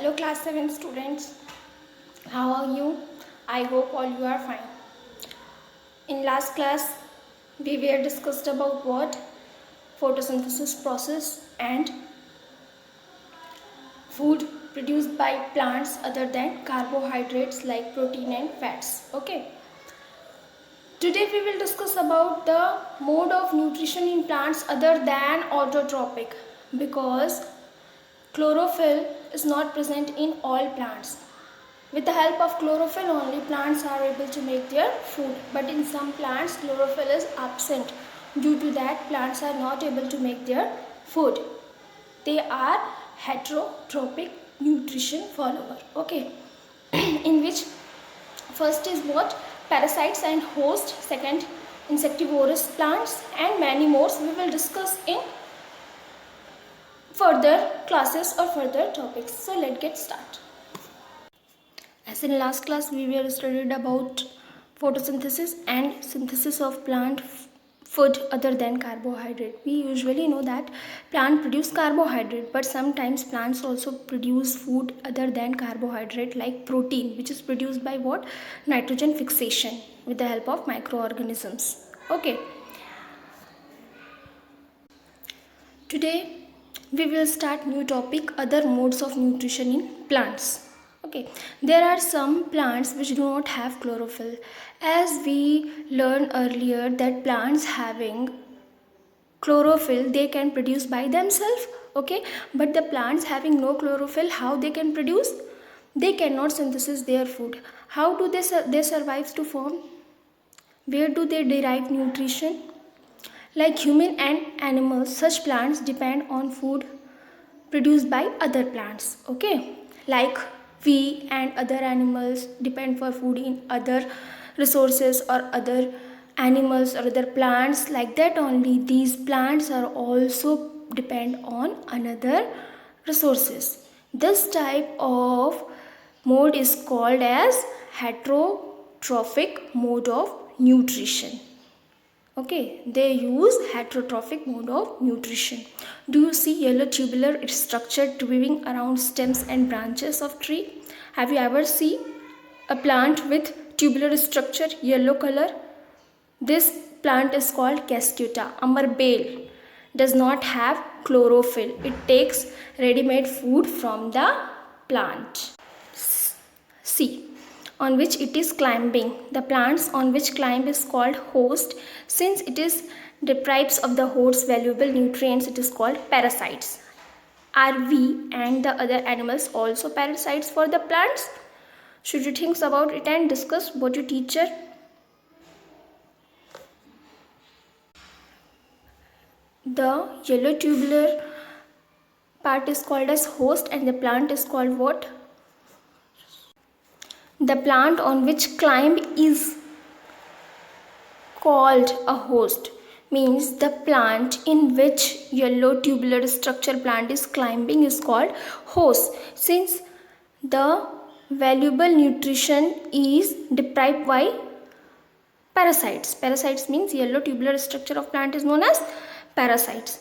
Hello class 7 students, how are you? I hope all you are fine. In last class we were discussed about what? Photosynthesis process and food produced by plants other than carbohydrates like protein and fats. Okay. Today we will discuss about the mode of nutrition in plants other than autotrophic, because chlorophyll is not present in all plants. With the help of chlorophyll only, plants are able to make their food, but in some plants chlorophyll is absent. Due to that, plants are not able to make their food. They are heterotrophic nutrition follower. Okay. In which first is what? Parasites and host, second insectivorous plants, and many more we will discuss in further classes or further topics. So let's get started. As in last class we were studied about photosynthesis and synthesis of plant food other than carbohydrate. We usually know that plant produce carbohydrate, but sometimes plants also produce food other than carbohydrate like protein, which is produced by what? Nitrogen fixation with the help of microorganisms. Okay. Today we will start new topic, other modes of nutrition in plants. Okay, there are some plants which do not have chlorophyll. As we learned earlier that plants having chlorophyll they can produce by themselves. Okay, but the plants having no chlorophyll, how they can produce? They cannot synthesize their food. How do they survive to form? Where do they derive nutrition? Like human and animals, such plants depend on food produced by other plants. Okay, like we and other animals depend for food in other resources or other animals or other plants, like that only these plants are also depend on another resources. This type of mode is called as heterotrophic mode of nutrition. Okay, they use heterotrophic mode of nutrition. Do you see yellow tubular structure weaving around stems and branches of tree? Have you ever seen a plant with tubular structure, yellow color? This plant is called Cascuta. Amarbale does not have chlorophyll. It takes ready-made food from the plant. C. On which it is climbing. The plants on which climb is called host. Since it is deprives of the host's valuable nutrients, it is called parasites. Are we and the other animals also parasites for the plants? Should you think about it and discuss what your teacher? The yellow tubular part is called as host and the plant is called what? The plant on which climb is called a host, means the plant in which yellow tubular structure plant is climbing is called host, since the valuable nutrition is deprived by parasites. Parasites means yellow tubular structure of plant is known as parasites.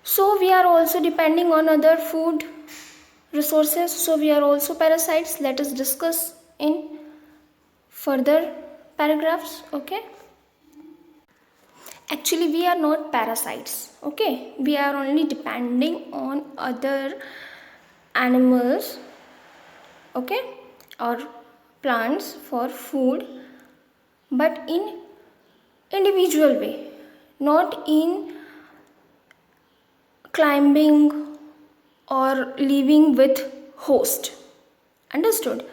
So we are also depending on other food resources, so we are also parasites. Let us discuss in further paragraphs. Okay, actually we are not parasites. Okay, we are only depending on other animals, okay, or plants for food, but in individual way, not in climbing or living with host. Understood?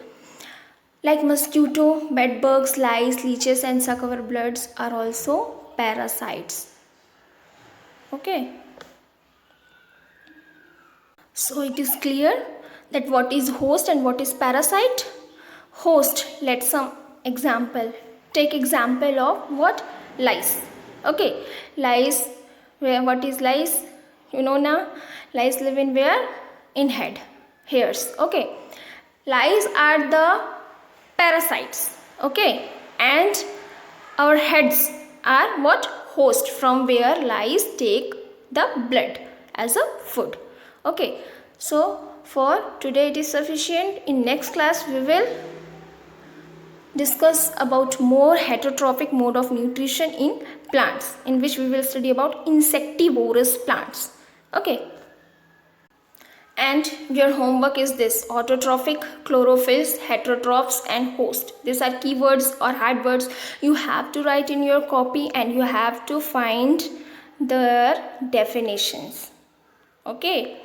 Like mosquito, bedbugs, lice, leeches and suck our bloods are also parasites. Okay. So it is clear that what is host and what is parasite. Host, let's some example. Take example of what? Lice. Okay. Lice, where what is lice? You know now, lice live in where? In head, hairs. Okay, lice are the parasites. Okay, and our heads are what? Host, from where lice take the blood as a food. Okay, So for today it is sufficient. In next class we will discuss about more heterotrophic mode of nutrition in plants, in which we will study about insectivorous plants. Okay. And your homework is this: autotrophic, chlorophylls, heterotrophs and host. These are keywords or hard words you have to write in your copy, and you have to find their definitions. Okay,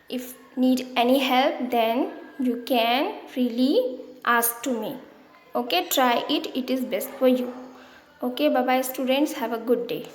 if need any help, then you can really ask to me. Okay, try it, it is best for you. Okay, bye bye students, have a good day.